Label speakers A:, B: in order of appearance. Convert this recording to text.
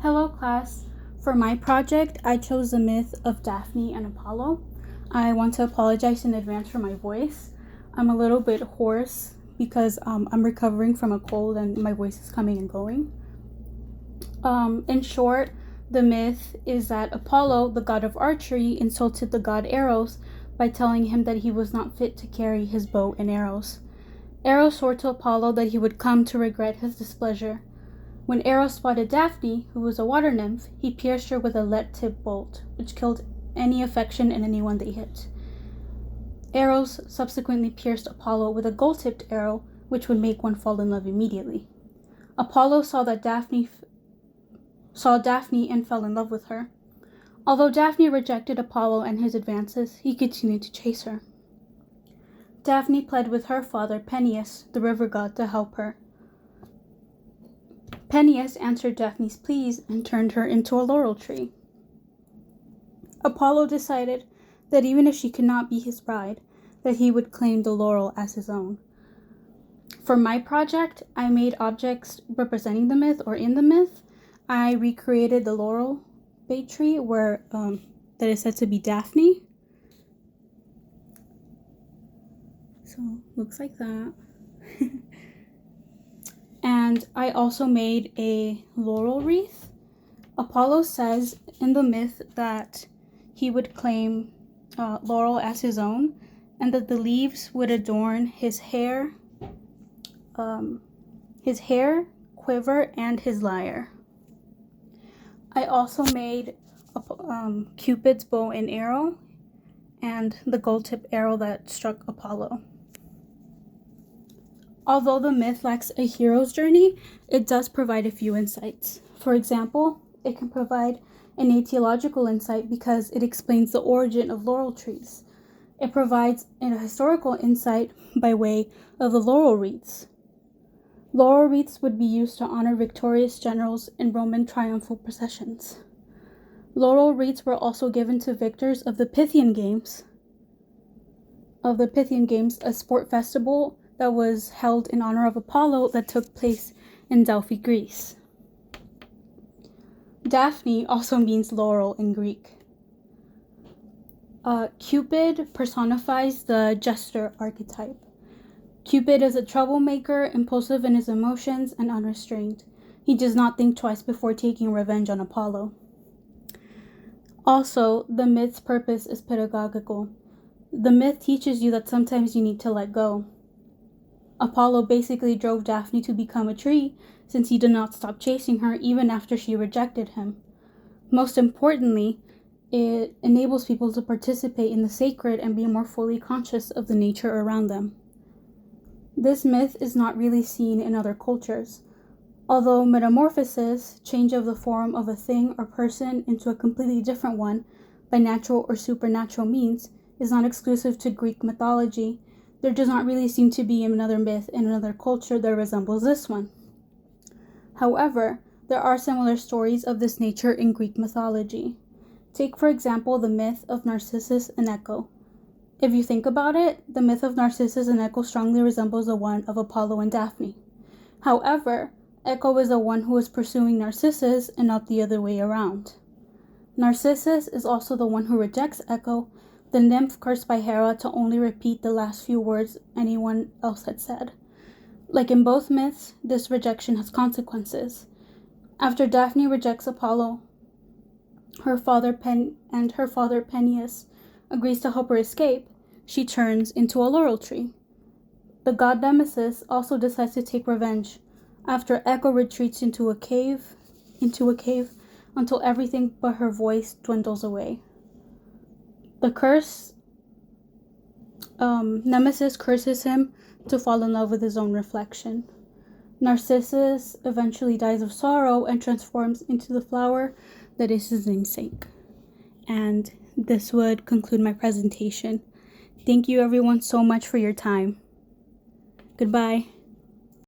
A: Hello class. For my project, I chose the myth of Daphne and Apollo. I want to apologize in advance for my voice. I'm a little bit hoarse because I'm recovering from a cold and my voice is coming and going. In short, the myth is that Apollo, the god of archery, insulted the god Eros by telling him that he was not fit to carry his bow and arrows. Eros swore to Apollo that he would come to regret his displeasure. When Eros spotted Daphne, who was a water nymph, he pierced her with a lead-tipped bolt, which killed any affection in anyone they hit. Eros subsequently pierced Apollo with a gold-tipped arrow, which would make one fall in love immediately. Apollo saw Daphne and fell in love with her. Although Daphne rejected Apollo and his advances, he continued to chase her. Daphne pled with her father, Peneus, the river god, to help her. Peneus answered Daphne's pleas and turned her into a laurel tree. Apollo decided that even if she could not be his bride, that he would claim the laurel as his own. For my project, I made objects representing the myth or in the myth. I recreated the laurel bay tree where that is said to be Daphne. So looks like that. And I also made a laurel wreath. Apollo says in the myth that he would claim laurel as his own, and that the leaves would adorn his hair, quiver, and his lyre. I also made Cupid's bow and arrow, and the gold-tipped arrow that struck Apollo. Although the myth lacks a hero's journey, it does provide a few insights. For example, it can provide an etiological insight because it explains the origin of laurel trees. It provides a historical insight by way of the laurel wreaths. Laurel wreaths would be used to honor victorious generals in Roman triumphal processions. Laurel wreaths were also given to victors of the Pythian Games, a sport festival that was held in honor of Apollo that took place in Delphi, Greece. Daphne also means laurel in Greek. Cupid personifies the jester archetype. Cupid is a troublemaker, impulsive in his emotions, and unrestrained. He does not think twice before taking revenge on Apollo. Also, the myth's purpose is pedagogical. The myth teaches you that sometimes you need to let go. Apollo basically drove Daphne to become a tree since he did not stop chasing her even after she rejected him. Most importantly, it enables people to participate in the sacred and be more fully conscious of the nature around them. This myth is not really seen in other cultures. Although metamorphosis, change of the form of a thing or person into a completely different one by natural or supernatural means, is not exclusive to Greek mythology, there does not really seem to be another myth in another culture that resembles this one. However, there are similar stories of this nature in Greek mythology. Take, for example, the myth of Narcissus and Echo. If you think about it, the myth of Narcissus and Echo strongly resembles the one of Apollo and Daphne. However, Echo is the one who is pursuing Narcissus and not the other way around. Narcissus is also the one who rejects Echo, the nymph cursed by Hera to only repeat the last few words anyone else had said. Like in both myths, this rejection has consequences. After Daphne rejects Apollo, her father Peneus agrees to help her escape, she turns into a laurel tree. The god Nemesis also decides to take revenge after Echo retreats into a cave until everything but her voice dwindles away. The curse, Nemesis curses him to fall in love with his own reflection. Narcissus eventually dies of sorrow and transforms into the flower that is his namesake. And this would conclude my presentation. Thank you everyone so much for your time. Goodbye.